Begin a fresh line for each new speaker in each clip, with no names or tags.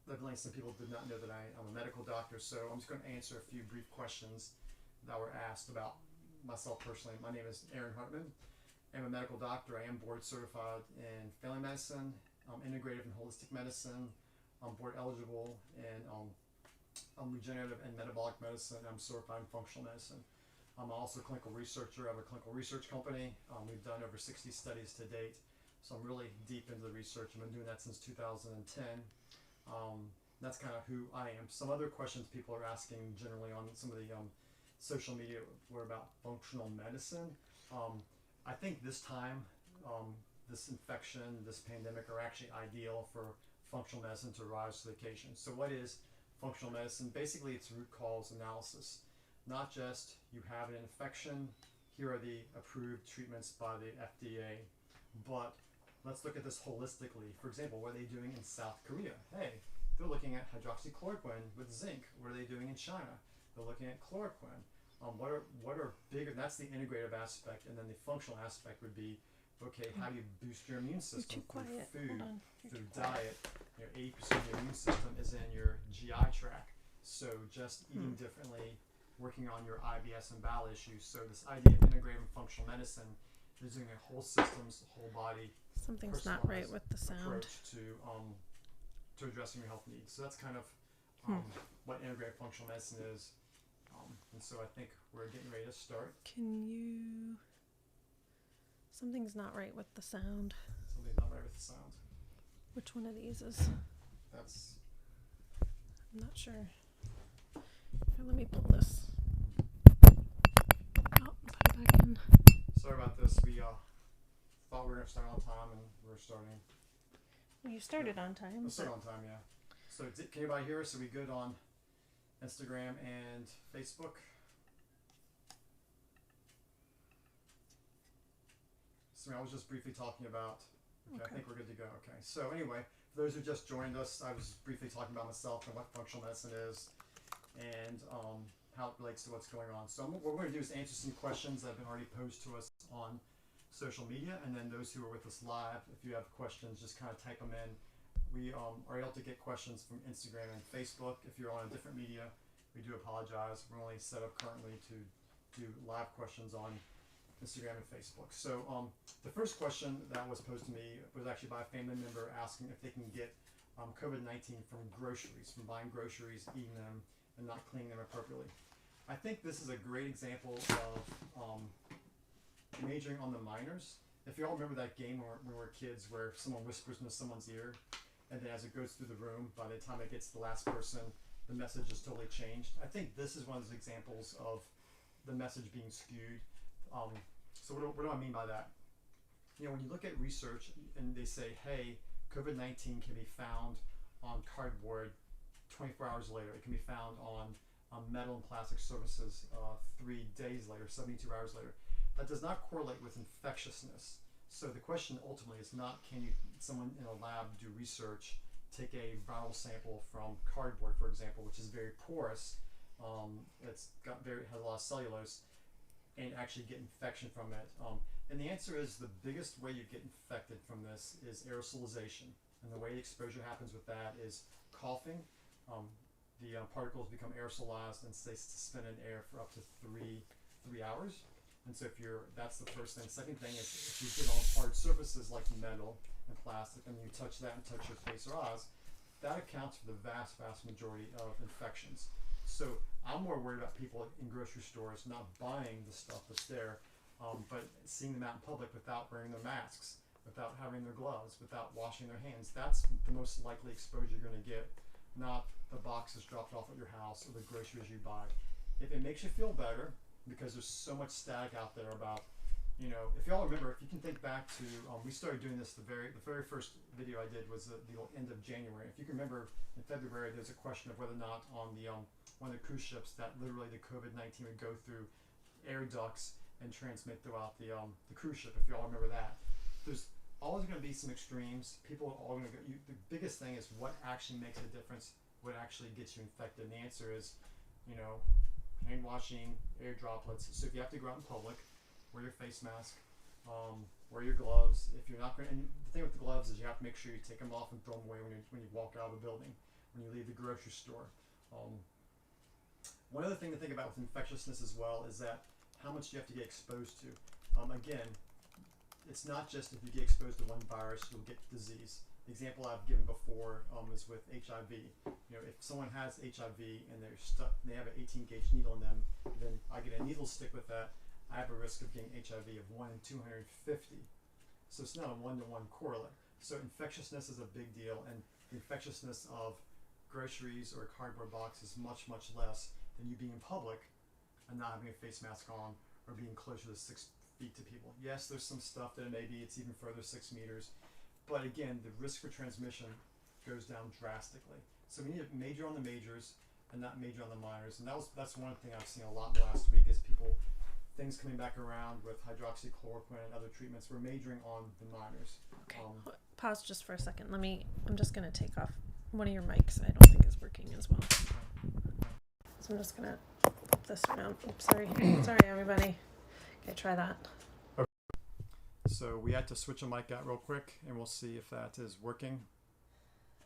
evidently some people did not know that I'm a medical doctor, so I'm just going to answer a few brief questions that were asked about myself personally. My name is Aaron Hartman. I'm a medical doctor. I am board certified in family medicine, integrative and holistic medicine. I'm board eligible in regenerative and metabolic medicine. I'm certified in functional medicine. I'm also a clinical researcher. I have a clinical research company. We've done over 60 studies to date, so I'm really deep into the research. I've been doing that since 2010. That's kind of who I am. Some other questions people are asking generally on some of the social media were about functional medicine. I think this time, this infection, this pandemic are actually ideal for functional medicine to rise to the occasion. So what is functional medicine? Basically, it's root cause analysis. Not just you have an infection, here are the approved treatments by the FDA, but let's look at this holistically. For example, what are they doing in South Korea? Hey, they're looking at hydroxychloroquine with zinc. What are they doing in China? They're looking at chloroquine. What are bigger? That's the integrative aspect, and then the functional aspect would be, okay, how do you boost your immune system through food, through diet? 80% of your immune system is in your GI tract. So just eating differently, working on your IBS and bowel issues. So this idea of integrative and functional medicine is doing a whole systems, whole body.
Something's not right with the sound.
Approach to addressing your health needs. So that's kind of what integrative functional medicine is. And so I think we're getting ready to start.
Something's not right with the sound.
Something's not right with the sound.
Which one of these is? I'm not sure. Here, let me pull this. Oh, put it back in.
Sorry about this. We thought we were going to start on time, and we're starting.
Well, you started on time.
Let's start on time, yeah. So can anybody hear us? Are we good on Instagram and Facebook? So I was just briefly talking about, okay. I think we're good to go. Okay, so anyway, for those who just joined us, I was briefly talking about myself and what functional medicine is and how it relates to what's going on. So what we're going to do is answer some questions that have been already posed to us on social media, and then those who are with us live, if you have questions, just kind of type them in. We are able to get questions from Instagram and Facebook. If you're on a different media, we do apologize. We're only set up currently to do live questions on Instagram and Facebook. So the first question that was posed to me was actually by a family member asking if they can get COVID-19 from groceries, from buying groceries, eating them, and not cleaning them appropriately. I think this is a great example of majoring on the minors. If you all remember that game when we were kids where someone whispers into someone's ear, and then as it goes through the room, by the time it gets to the last person, the message is totally changed. I think this is one of those examples of the message being skewed. So what do I mean by that? When you look at research and they say, hey, COVID-19 can be found on cardboard 24 hours later. It can be found on metal and plastic surfaces 3 days later, 72 hours later. That does not correlate with infectiousness. So the question ultimately is not, can someone in a lab do research, take a viral sample from cardboard, for example, which is very porous, has a lot of cellulose, and actually get infection from it. And the answer is the biggest way you get infected from this is aerosolization. And the way the exposure happens with that is coughing. The particles become aerosolized and stay suspended in air for up to three hours. And so that's the first thing. Second thing is if you get on hard surfaces like metal and plastic and you touch that and touch your face or eyes, that accounts for the vast majority of infections. So I'm more worried about people in grocery stores not buying the stuff that's there, but seeing them out in public without wearing their masks, without having their gloves, without washing their hands. That's the most likely exposure you're going to get, not the boxes dropped off at your house or the groceries you buy. If it makes you feel better, because there's so much static out there about, if y'all remember, if you can think back to, we started doing this, the very first video I did was the end of January. If you can remember, in February, there's a question of whether or not on the one of the cruise ships that literally the COVID-19 would go through air ducts and transmit throughout the cruise ship, if y'all remember that. There's always going to be some extremes. People are all going to go, the biggest thing is what actually makes a difference, what actually gets you infected. And the answer is, hand washing, air droplets. So if you have to go out in public, wear your face mask, wear your gloves. If you're not going, and the thing with the gloves is you have to make sure you take them off and throw them away when you walk out of a building. when you leave the grocery store. One other thing to think about with infectiousness as well is that how much do you have to get exposed to? Again, it's not just if you get exposed to one virus, you'll get disease. The example I've given before is with HIV. If someone has HIV and they have an 18 gauge needle in them, then I get a needle stick with that, I have a risk of getting HIV of 1 in 250. So it's not a one-to-one correlate. So infectiousness is a big deal, and the infectiousness of groceries or a cardboard box is much, much less than you being in public and not having a face mask on or being closer to 6 feet to people. Yes, there's some stuff that maybe it's even further 6 meters, but again, the risk for transmission goes down drastically. So we need to major on the majors and not major on the minors. And that's one thing I've seen a lot last week is things coming back around with hydroxychloroquine and other treatments. We're majoring on the minors.
Okay. Pause just for a second. I'm just going to take off one of your mics. I don't think is working as well. So I'm just going to flip this around. Oops, sorry. Sorry, everybody. Okay, try that.
Okay. So we had to switch a mic out real quick, and we'll see if that is working.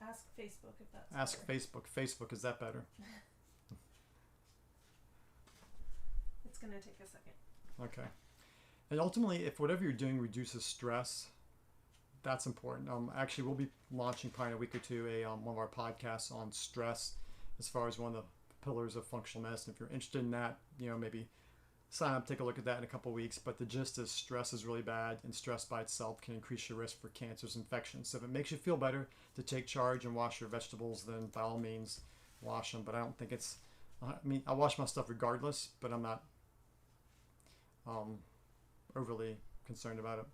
Ask Facebook if that's
Ask
better.
Facebook, is that better?
It's going to take a second.
Okay. And ultimately, if whatever you're doing reduces stress, that's important. Actually, we'll be launching probably in a week or two one of our podcasts on stress as far as one of the pillars of functional medicine. If you're interested in that, maybe sign up, take a look at that in a couple of weeks. But the gist is stress is really bad, and stress by itself can increase your risk for cancers, infections. So if it makes you feel better to take charge and wash your vegetables, then by all means, wash them. But I don't think I wash my stuff regardless, but I'm not overly concerned about it.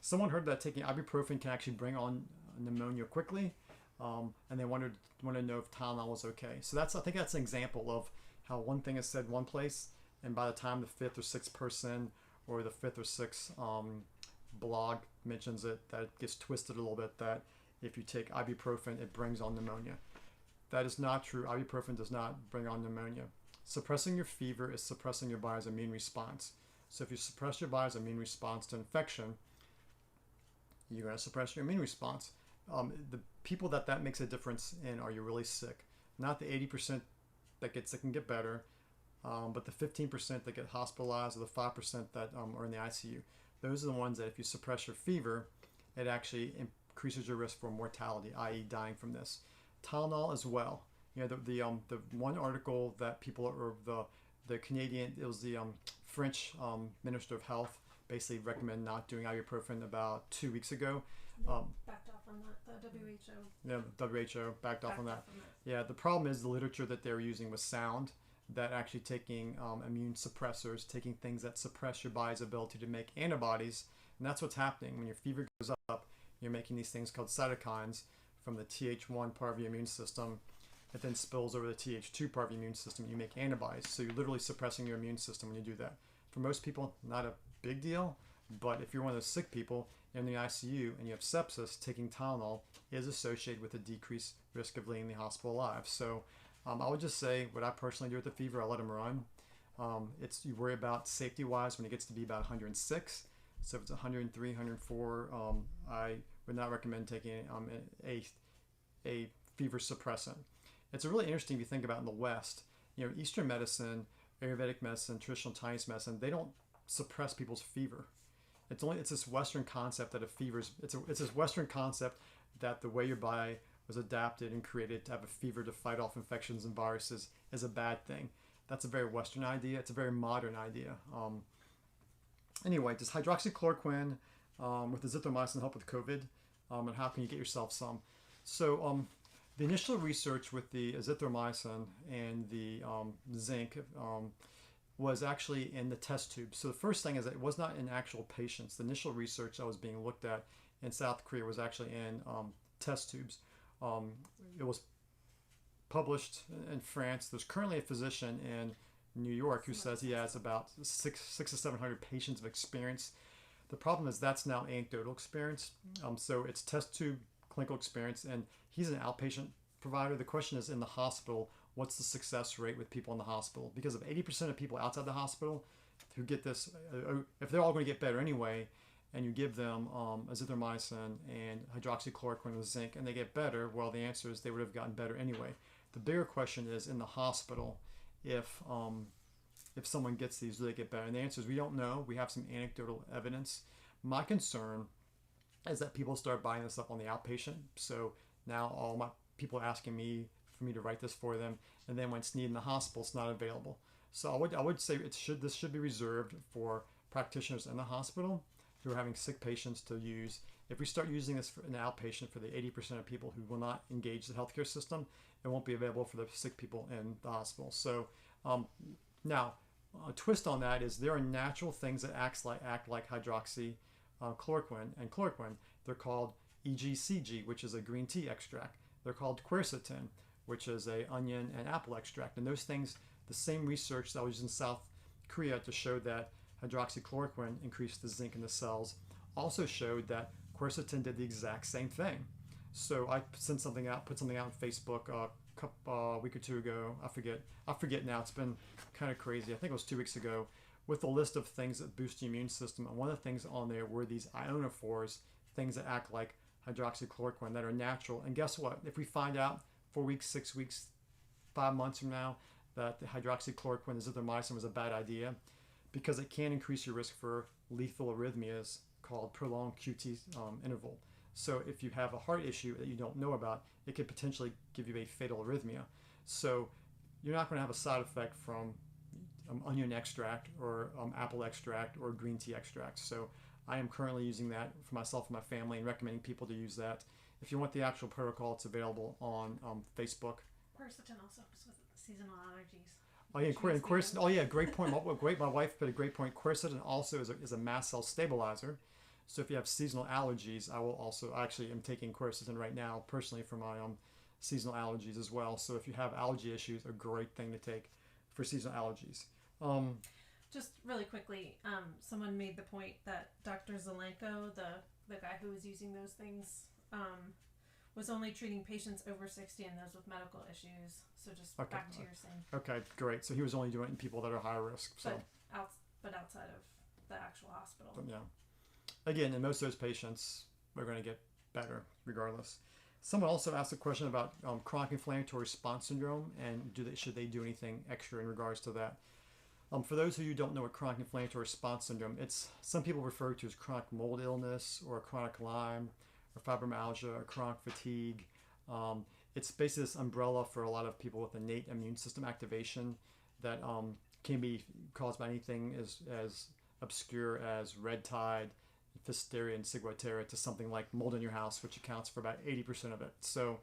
Someone heard that taking ibuprofen can actually bring on pneumonia quickly, and they wanted to know if Tylenol was okay. So I think that's an example of how one thing is said one place, and by the time the fifth or sixth person or the fifth or sixth blog mentions it, that it gets twisted a little bit, that if you take ibuprofen, it brings on pneumonia. That is not true. Ibuprofen does not bring on pneumonia. Suppressing your fever is suppressing your body's immune response. So if you suppress your body's immune response to infection, you're going to suppress your immune response. The people that makes a difference in are you really sick. Not the 80% that get sick and get better, but the 15% that get hospitalized or the 5% that are in the ICU. Those are the ones that if you suppress your fever, it actually increases your risk for mortality, i.e. dying from this. Tylenol as well. The one article that the Canadian, it was the French Minister of Health basically recommended not doing ibuprofen about 2 weeks ago.
Backed off on that, the WHO.
Yeah, the WHO backed off on that. Yeah, the problem is the literature that they were using was sound, that actually taking immune suppressors, taking things that suppress your body's ability to make antibodies, and that's what's happening. When your fever goes up, you're making these things called cytokines from the Th1 part of your immune system. It then spills over the Th2 part of your immune system. You make antibodies. So you're literally suppressing your immune system when you do that. For most people, not a big deal. But if you're one of those sick people in the ICU and you have sepsis, taking Tylenol is associated with a decreased risk of leaving the hospital alive. So I would just say what I personally do with the fever, I let them run. You worry about safety-wise when it gets to be about 106. So if it's 103, 104, I would not recommend taking a fever suppressant. It's really interesting if you think about in the West, Eastern medicine, Ayurvedic medicine, traditional Chinese medicine, they don't suppress people's fever. It's this Western concept that it's this Western concept that the way your body was adapted and created to have a fever to fight off infections and viruses is a bad thing. That's a very Western idea. It's a very modern idea. Anyway, does hydroxychloroquine with azithromycin help with COVID? And how can you get yourself some? So the initial research with the azithromycin and the zinc was actually in the test tube. So the first thing is that it was not in actual patients. The initial research that was being looked at in South Korea was actually in test tubes. It was published in France. There's currently a physician in New York who says he has about 600 to 700 patients of experience. The problem is that's now anecdotal experience. So it's test tube clinical experience, and he's an outpatient provider. The question is, in the hospital, what's the success rate with people in the hospital? Because of 80% of people outside the hospital who get this, if they're all going to get better anyway, and you give them azithromycin and hydroxychloroquine with zinc, and they get better, well, the answer is they would have gotten better anyway. The bigger question is in the hospital, if someone gets these, do they get better? And the answer is we don't know. We have some anecdotal evidence. My concern is that people start buying this up on the outpatient. So now all my people are asking me for me to write this for them, and then when it's needed in the hospital, it's not available. So I would say this should be reserved for practitioners in the hospital who are having sick patients to use. If we start using this for an outpatient for the 80% of people who will not engage the healthcare system, it won't be available for the sick people in the hospital. So now, a twist on that is there are natural things that act like hydroxychloroquine and chloroquine. They're called EGCG, which is a green tea extract. They're called quercetin, which is a onion and apple extract. And those things, the same research that was in South Korea to show that hydroxychloroquine increased the zinc in the cells, also showed that quercetin did the exact same thing. So I put something out on Facebook a week or two ago. I forget now. It's been kind of crazy. I think it was 2 weeks ago, with a list of things that boost the immune system. And one of the things on there were these ionophores, things that act like hydroxychloroquine that are natural. And guess what? If we find out 4 weeks, 6 weeks, 5 months from now that the hydroxychloroquine azithromycin was a bad idea, because it can increase your risk for lethal arrhythmias called prolonged QT interval. So if you have a heart issue that you don't know about, it could potentially give you a fatal arrhythmia. So you're not going to have a side effect from onion extract or apple extract or green tea extract. So I am currently using that for myself and my family and recommending people to use that. If you want the actual protocol, it's available on Facebook.
Quercetin also helps with seasonal allergies.
Oh yeah, quercetin. Oh yeah, great point. My wife put a great point. Quercetin also is a mast cell stabilizer. So if you have seasonal allergies, I actually am taking quercetin right now personally for my seasonal allergies as well. So if you have allergy issues, a great thing to take for seasonal allergies.
Just really quickly, someone made the point that Dr. Zelenko, the guy who was using those things, was only treating patients over 60 and those with medical issues. So just back to your saying.
Okay, great. So he was only doing it in people that are high risk. So.
But outside of the actual hospital.
But yeah. Again, in most of those patients, we're going to get better regardless. Someone also asked a question about chronic inflammatory response syndrome and should they do anything extra in regards to that. For those of you who don't know what chronic inflammatory response syndrome, it's some people refer to as chronic mold illness or chronic Lyme or fibromyalgia or chronic fatigue. It's basically this umbrella for a lot of people with innate immune system activation that can be caused by anything as obscure as red tide, Pfiesteria and Ciguatera to something like mold in your house, which accounts for about 80% of it. So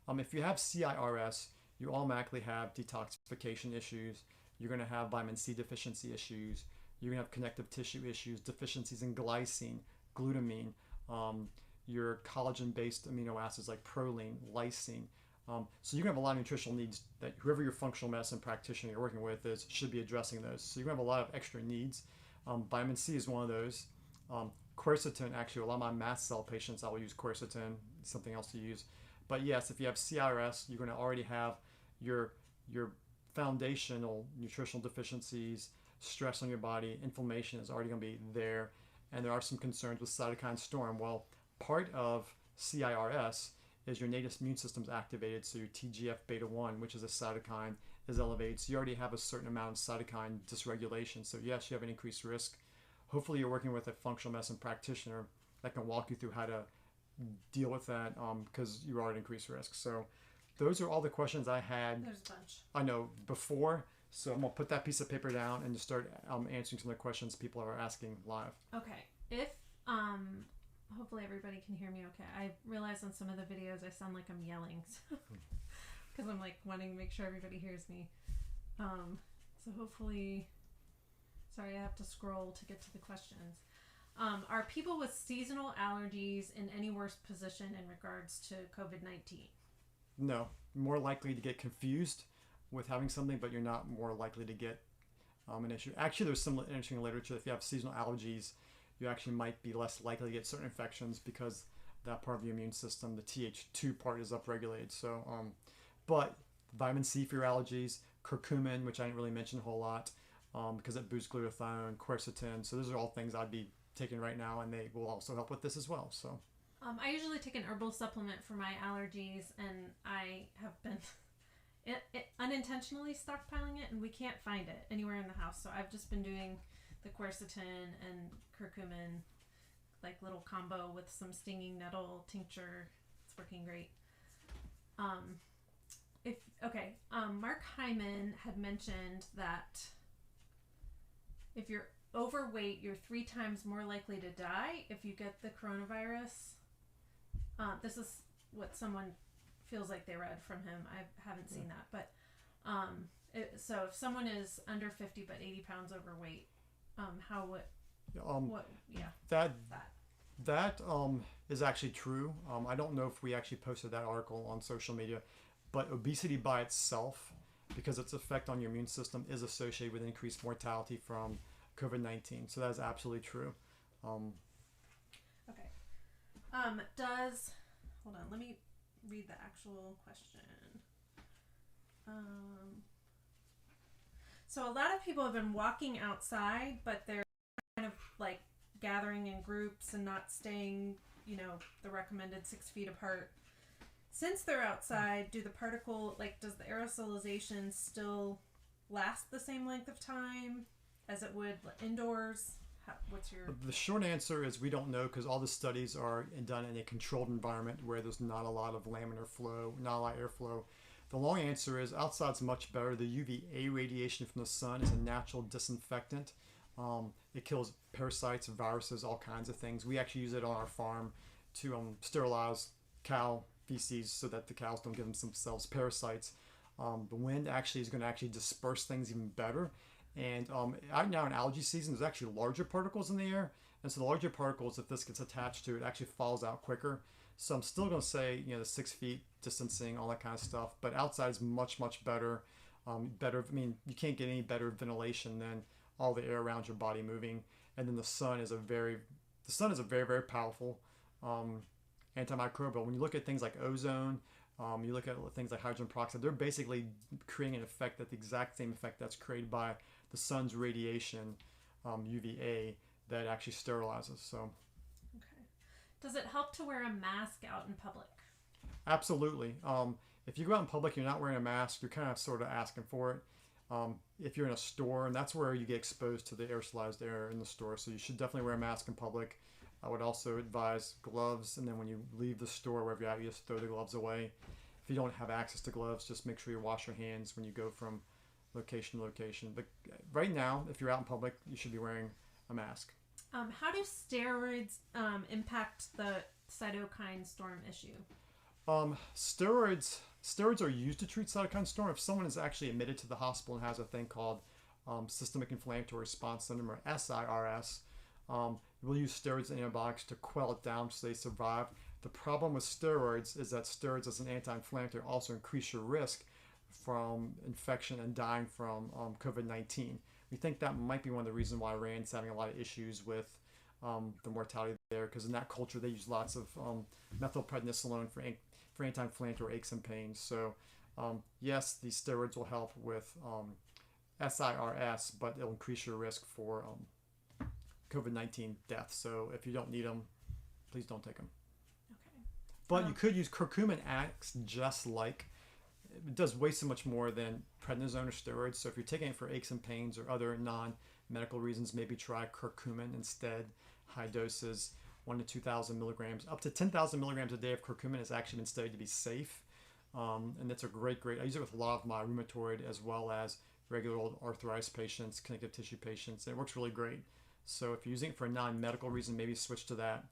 if you have CIRS, you automatically have detoxification issues. You're going to have vitamin C deficiency issues. You're going to have connective tissue issues, deficiencies in glycine, glutamine, your collagen-based amino acids like proline, lysine. So you're going to have a lot of nutritional needs that whoever your functional medicine practitioner you're working with should be addressing those. So you're going to have a lot of extra needs. Vitamin C is one of those. Quercetin, actually, a lot of my mast cell patients, I will use quercetin, something else to use. But yes, if you have CRS, you're going to already have your foundational nutritional deficiencies, stress on your body, inflammation is already going to be there. And there are some concerns with cytokine storm. Well, part of CIRS is your innate immune system's activated, so your TGF-beta1, which is a cytokine, is elevated. So you already have a certain amount of cytokine dysregulation. So yes, you have an increased risk. Hopefully you're working with a functional medicine practitioner that can walk you through how to deal with that because you are at increased risk. So those are all the questions I had.
There's a bunch.
I know before. So I'm going to put that piece of paper down and just start answering some of the questions people are asking live.
Okay. If, hopefully everybody can hear me okay. I realize on some of the videos I sound like I'm yelling. Because I'm like wanting to make sure everybody hears me. So hopefully... Sorry, I have to scroll to get to the questions. Are people with seasonal allergies in any worse position in regards to COVID-19?
No. More likely to get confused with having something, but you're not more likely to get an issue. Actually, there's some interesting literature. If you have seasonal allergies, you actually might be less likely to get certain infections because that part of your immune system, the Th2 part, is upregulated. So, but vitamin C for your allergies, curcumin, which I didn't really mention a whole lot, because it boosts glutathione, quercetin. So those are all things I'd be taking right now, and they will also help with this as well. So
I usually take an herbal supplement for my allergies, and I have been unintentionally stockpiling it, and we can't find it anywhere in the house. So I've just been doing the quercetin and curcumin, like little combo with some stinging nettle tincture. It's working great. Mark Hyman had mentioned that if you're overweight, you're 3 times more likely to die if you get the coronavirus. This is what someone feels like they read from him. I haven't seen that, but so if someone is under 50 but 80 pounds overweight,
that is actually true. I don't know if we actually posted that article on social media, but obesity by itself, because its effect on your immune system, is associated with increased mortality from COVID-19. So that is absolutely true.
Okay. Hold on, let me read the actual question. So a lot of people have been walking outside, but they're kind of like gathering in groups and not staying, the recommended 6 feet apart. Since they're outside, does the aerosolization still last the same length of time as it would indoors? The
short answer is we don't know, because all the studies are done in a controlled environment where there's not a lot of laminar flow, not a lot of airflow. The long answer is outside's much better. The UVA radiation from the sun is a natural disinfectant. It kills parasites, viruses, all kinds of things. We actually use it on our farm to sterilize cow feces so that the cows don't give themselves parasites. The wind actually is going to actually disperse things even better. And right now in allergy season, there's actually larger particles in the air. And so the larger particles, if this gets attached to it, actually falls out quicker. So I'm still going to say, the 6 feet distancing, all that kind of stuff. But outside is much, much better. You can't get any better ventilation than all the air around your body moving. And then the sun is a very, very powerful antimicrobial. When you look at things like ozone, you look at things like hydrogen peroxide, they're basically creating an effect, the exact same effect that's created by the sun's radiation, UVA, that actually sterilizes. So,
okay. Does it help to wear a mask out in public?
Absolutely. If you go out in public, you're not wearing a mask, you're kind of sort of asking for it. If you're in a store, and that's where you get exposed to the aerosolized air in the store, so you should definitely wear a mask in public. I would also advise gloves, and then when you leave the store, wherever you're at, you just throw the gloves away. If you don't have access to gloves, just make sure you wash your hands when you go from location to location. But right now, if you're out in public, you should be wearing a mask.
How do steroids impact the cytokine storm issue?
Steroids are used to treat cytokine storm. If someone is actually admitted to the hospital and has a thing called systemic inflammatory response syndrome, or SIRS, we'll use steroids and antibiotics to quell it down so they survive. The problem with steroids is that steroids as an anti-inflammatory also increase your risk from infection and dying from COVID-19. We think that might be one of the reasons why Iran's having a lot of issues with the mortality there, because in that culture they use lots of methylprednisolone for anti-inflammatory aches and pains. So yes, these steroids will help with SIRS, but it'll increase your risk for COVID-19 death. So if you don't need them, please don't take them.
Okay.
But you could use curcumin. Acts just like, it does way so much more than prednisone or steroids. So if you're taking it for aches and pains or other non-medical reasons, maybe try curcumin instead. High doses, 1,000 to 2,000 milligrams, up to 10,000 milligrams a day of curcumin has actually been studied to be safe. And that's a great, I use it with a lot of my rheumatoid as well as regular old arthritis patients, connective tissue patients, and it works really great. So if you're using it for a non-medical reason, maybe switch to that,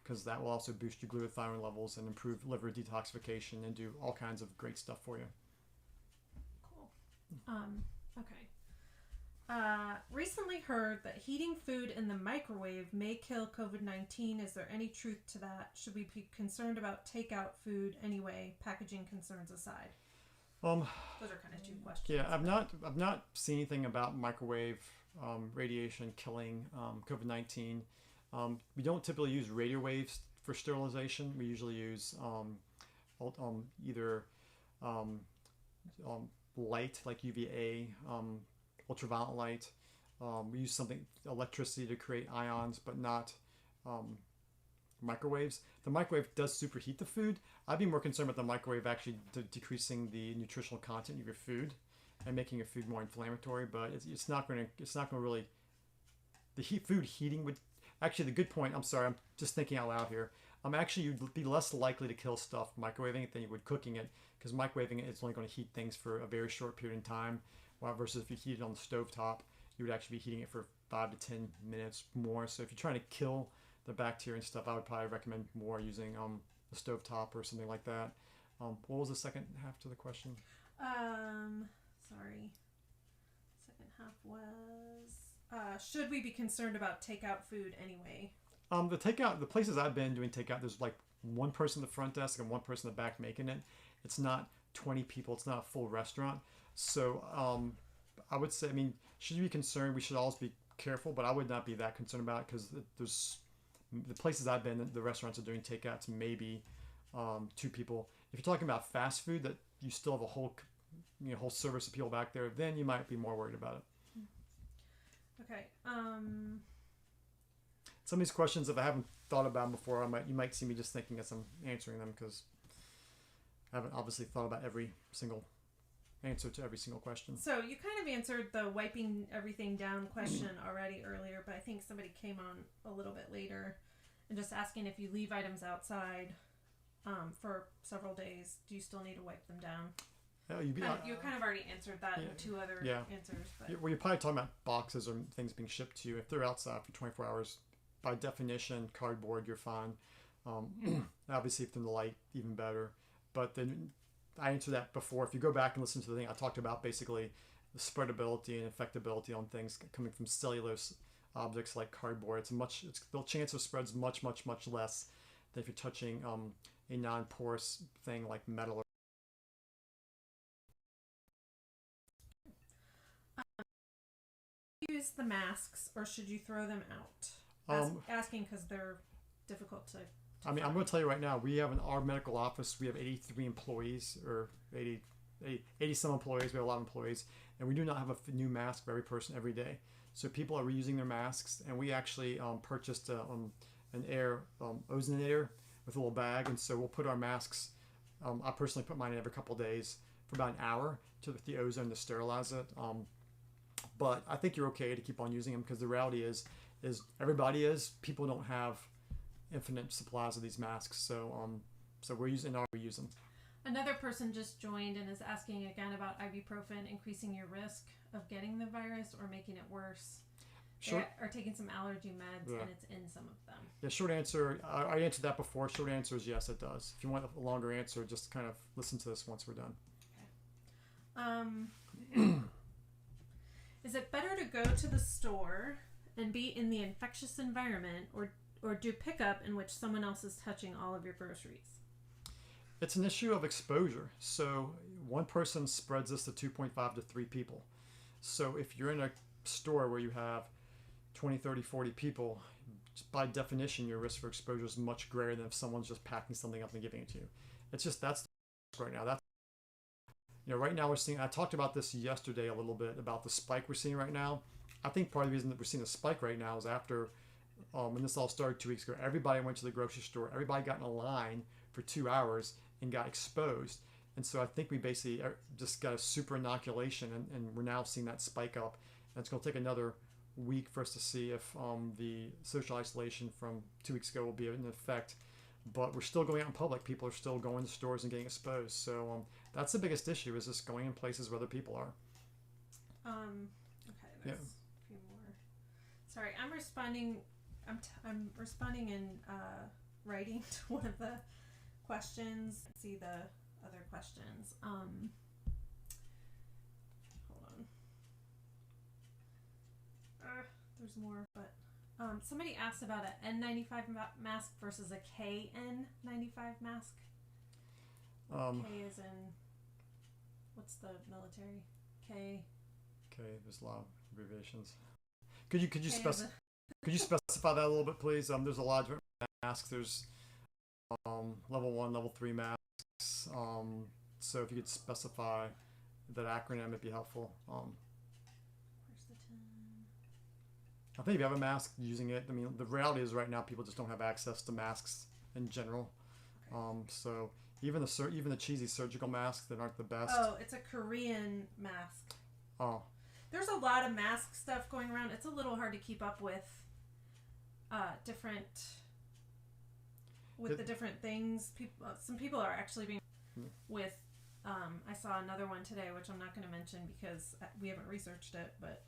because that will also boost your glutathione levels and improve liver detoxification and do all kinds of great stuff for you.
Cool. Okay. Recently heard that heating food in the microwave may kill COVID-19. Is there any truth to that? Should we be concerned about takeout food anyway, packaging concerns aside? Those are kind of two questions.
Yeah, I've not seen anything about microwave radiation killing COVID-19. We don't typically use radio waves for sterilization. We usually use either light like UVA, ultraviolet light, we use something electricity to create ions, but not microwaves. The microwave does superheat the food. I'd be more concerned about the microwave actually decreasing the nutritional content of your food and making your food more inflammatory. But it's not going to really, the food heating would actually, the good point. I'm sorry, I'm just thinking out loud here. Actually, you'd be less likely to kill stuff microwaving it than you would cooking it, because microwaving it is only going to heat things for a very short period of time. While versus if you heat it on the stovetop, you would actually be heating it for 5 to 10 minutes more. So if you're trying to kill the bacteria and stuff, I would probably recommend more using the stovetop or something like that. What was the second half to the question?
Sorry. Second half was, should we be concerned about takeout food anyway?
The places I've been doing takeout, there's like one person at the front desk and one person in the back making it. It's not 20 people. It's not a full restaurant. So I would say, I mean, should you be concerned? We should always be careful, but I would not be that concerned about it, because there's the places I've been, the restaurants are doing takeouts, maybe 2 people. If you're talking about fast food that you still have a whole service of people back there, then you might be more worried about it.
Okay.
Some of these questions, if I haven't thought about them before, you might see me just thinking as I'm answering them, because I haven't obviously thought about every single answer to every single question.
So you kind of answered the wiping everything down question already earlier, but I think somebody came on a little bit later and just asking, if you leave items outside for several days, do you still need to wipe them down? You kind of already answered that in 2 other answers. But.
Well, you're probably talking about boxes or things being shipped to you. If they're outside for 24 hours, by definition, cardboard, you're fine. Obviously, if they're in the light, even better. But then I answered that before. If you go back and listen to the thing, I talked about basically the spreadability and infectability on things coming from cellulose objects like cardboard. The chance of spread's much less than if you're touching a non-porous thing like metal.
Use the masks, or should you throw them out? Asking because they're difficult to
I'm going to tell you right now, we have in our medical office, we have 83 employees, or 80 some employees. We have a lot of employees, and we do not have a new mask for every person every day. So people are reusing their masks, and we actually purchased an air ozonator with a little bag, and so we'll put our masks. I personally put mine in every couple of days for about an hour with the ozone to sterilize it. But I think you're okay to keep on using them, because the reality is people don't have infinite supplies of these masks, so we use them.
Another person just joined and is asking again about ibuprofen increasing your risk of getting the virus or making it worse. Sure. Or taking some allergy meds, and it's in some of them. Yeah,
short answer, I answered that before. Short answer is yes, it does. If you want a longer answer, just kind of listen to this once we're done.
Okay. Is it better to go to the store and be in the infectious environment, or do pickup in which someone else is touching all of your groceries?
It's an issue of exposure. So one person spreads this to 2.5 to 3 people. So if you're in a store where you have 20, 30, 40 people, by definition, your risk for exposure is much greater than if someone's just packing something up and giving it to you. It's just, that's the right now. Right now we're seeing, I talked about this yesterday a little bit, about the spike we're seeing right now. I think part of the reason that we're seeing a spike right now is after, when this all started 2 weeks ago, everybody went to the grocery store, everybody got in a line for 2 hours and got exposed. And so I think we basically just got a super inoculation, and we're now seeing that spike up. And it's going to take another week for us to see if the social isolation from 2 weeks ago will be in effect. But we're still going out in public. People are still going to stores and getting exposed. So that's the biggest issue, is just going in places where other people are.
Okay, there's a few more. Sorry, I'm responding in writing to one of the questions. Let's see the other questions. Hold on. There's more, but somebody asked about an N95 mask versus a KN95 mask. K is in, what's the military? K.
There's a lot of abbreviations. Could you specify that a little bit, please? There's a lot of different masks. There's level 1, level 3 masks. So if you could specify that acronym, it'd be helpful.
Where's the 10?
I think if you have a mask, using it. I mean, the reality is right now people just don't have access to masks in general. So even the cheesy surgical masks that aren't the best.
Oh, it's a Korean mask.
Oh.
There's a lot of mask stuff going around. It's a little hard to keep up with the different things. Some people are actually being with. I saw another one today, which I'm not going to mention because we haven't researched it. But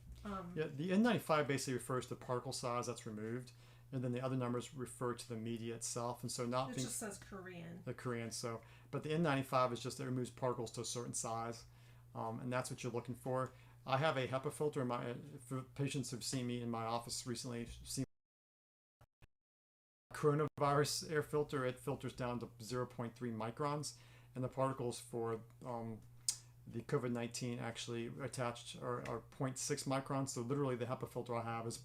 yeah, the N95 basically refers to particle size that's removed, and then the other numbers refer to the media itself. And so
it just says Korean.
The Korean. So, but the N95 is just it removes particles to a certain size, and that's what you're looking for. I have a HEPA filter in my for patients who've seen me in my office recently. Seen coronavirus air filter. It filters down to 0.3 microns, and the particles for the COVID-19 actually attached are 0.6 microns. So literally, the HEPA filter I have is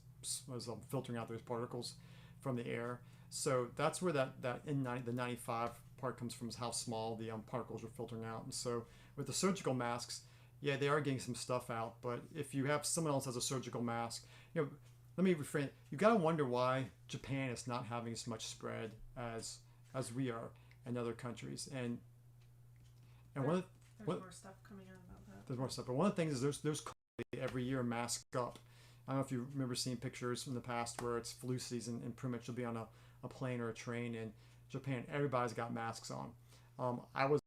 filtering out those particles from the air. So that's where the 95 part comes from, is how small the particles are filtering out. And so with the surgical masks, yeah, they are getting some stuff out, but if you have someone else has a surgical mask, let me refrain. You got to wonder why Japan is not having as much spread as we are in other countries. And
there's more stuff coming out about that.
There's more stuff, but one of the things is there's every year mask up. I don't know if you remember seeing pictures from the past where it's flu season and pretty much you'll be on a plane or a train in Japan. Everybody's got masks on. I was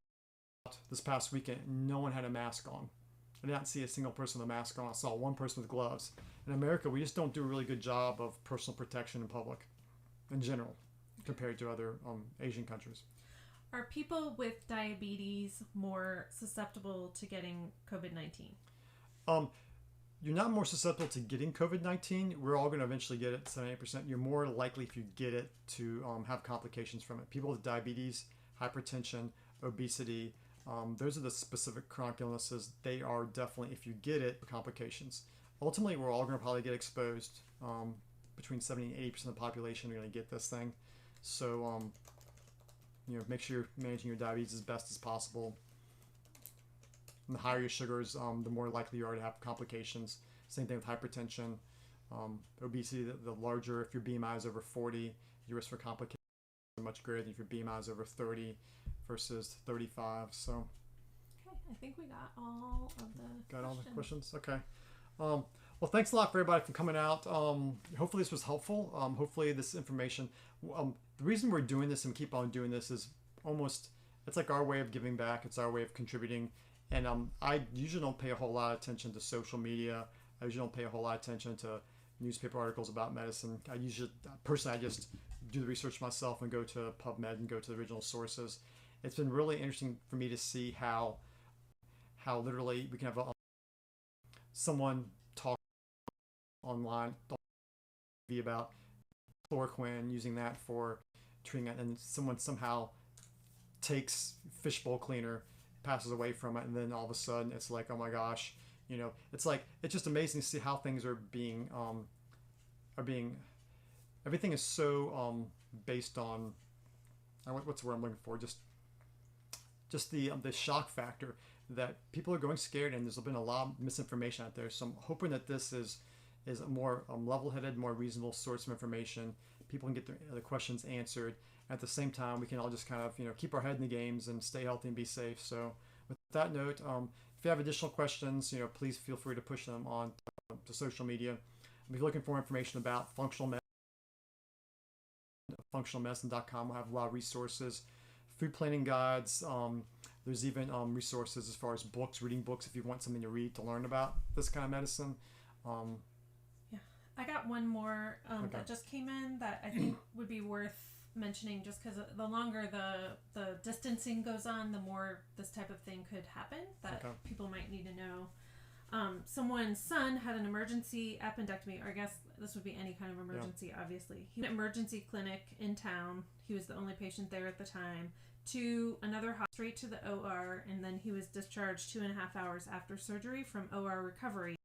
out this past weekend. No one had a mask on. I did not see a single person with a mask on. I saw one person with gloves. In America, we just don't do a really good job of personal protection in public, in general, compared to other Asian countries.
Are people with diabetes more susceptible to getting COVID-19?
You're not more susceptible to getting COVID-19. We're all going to eventually get it, 78%. You're more likely, if you get it, to have complications from it. People with diabetes, hypertension, obesity, those are the specific chronic illnesses. They are definitely, if you get it, complications. Ultimately, we're all going to probably get exposed. Between 70 and 80% of the population are going to get this thing. So, make sure you're managing your diabetes as best as possible. And the higher your sugars, the more likely you are to have complications. Same thing with hypertension. Obesity, the larger, if your BMI is over 40, your risk for complications is much greater than if your BMI is over 30 versus 35. So,
okay, I think we got all of the
questions. Okay. Well, thanks a lot for everybody for coming out. Hopefully this was helpful. Hopefully this information. The reason we're doing this and keep on doing this is it's like our way of giving back. It's our way of contributing. And I usually don't pay a whole lot of attention to social media. I usually don't pay a whole lot of attention to newspaper articles about medicine. I just do the research myself and go to PubMed and go to the original sources. It's been really interesting for me to see how literally we can have someone talk online about chloroquine, using that for treating it, and someone somehow takes fishbowl cleaner, passes away from it, and then all of a sudden it's like, oh my gosh, it's just amazing to see how things are being everything is so based on what's the word I'm looking for, just the shock factor that people are going scared, and there's been a lot of misinformation out there. So I'm hoping that this is a more level-headed, more reasonable source of information. People can get the questions answered. At the same time, we can all just kind of keep our head in the games and stay healthy and be safe. So with that note, if you have additional questions, please feel free to push them on to social media. If you're looking for information about functional medicine, functionalmedicine.com will have a lot of resources, food planning guides. There's even resources as far as books, reading books if you want something to read to learn about this kind of medicine.
Yeah, I got one more that just came in that I think would be worth mentioning, just because the longer the distancing goes on, the more this type of thing could happen that people might need to know. Someone's son had an emergency appendectomy, or I guess this would be any kind of emergency, obviously. He went to an emergency clinic in town. He was the only patient there at the time. To another hospital, straight to the OR, and then he was discharged 2.5 hours after surgery from OR recovery.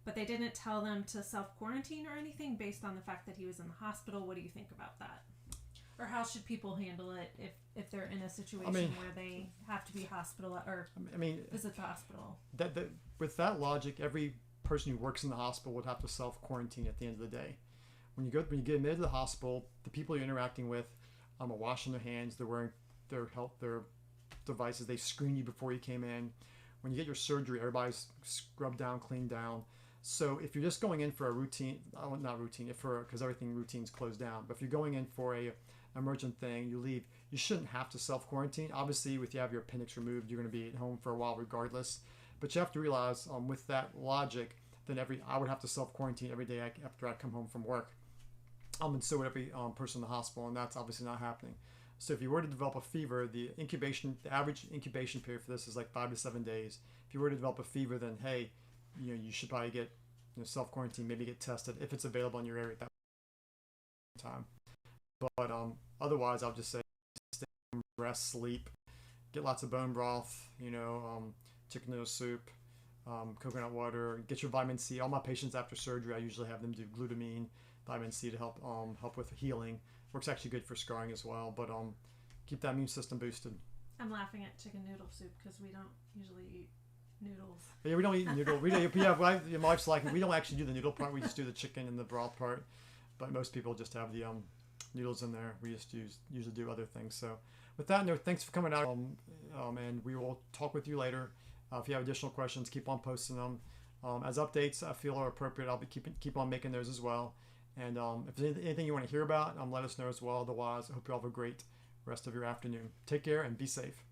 But they didn't tell them to self-quarantine or anything based on the fact that he was in the hospital. What do you think about that? Or how should people handle it if they're in a situation where they have to be visit the hospital?
With that logic, every person who works in the hospital would have to self-quarantine at the end of the day. When you get admitted to the hospital, the people you're interacting with are washing their hands. They're wearing their devices. They screen you before you came in. When you get your surgery, everybody's scrubbed down, cleaned down. So if you're just going in for a routine, not routine, because everything routine's closed down, but if you're going in for a emergent thing, you leave, you shouldn't have to self-quarantine. Obviously, if you have your appendix removed, you're going to be at home for a while regardless. But you have to realize, with that logic, then I would have to self-quarantine every day after I come home from work. And so would every person in the hospital, and that's obviously not happening. So if you were to develop a fever, the average incubation period for this is like 5 to 7 days. If you were to develop a fever, then hey, you should probably get self-quarantine, maybe get tested if it's available in your area at that time. But otherwise, I'll just say stay home, rest, sleep, get lots of bone broth, chicken noodle soup, coconut water, get your vitamin C. All my patients after surgery, I usually have them do glutamine, vitamin C to help with healing. Works actually good for scarring as well, but keep that immune system boosted.
I'm laughing at chicken noodle soup because we don't usually eat noodles.
Yeah, we don't eat noodle. My wife's like, we don't actually do the noodle part. We just do the chicken and the broth part. But most people just have the noodles in there. We just usually do other things. So with that note, thanks for coming out. And we will talk with you later. If you have additional questions, keep on posting them. As updates I feel are appropriate, I'll be keep on making those as well. And if there's anything you want to hear about, let us know as well. Otherwise, I hope you all have a great rest of your afternoon. Take care and be safe.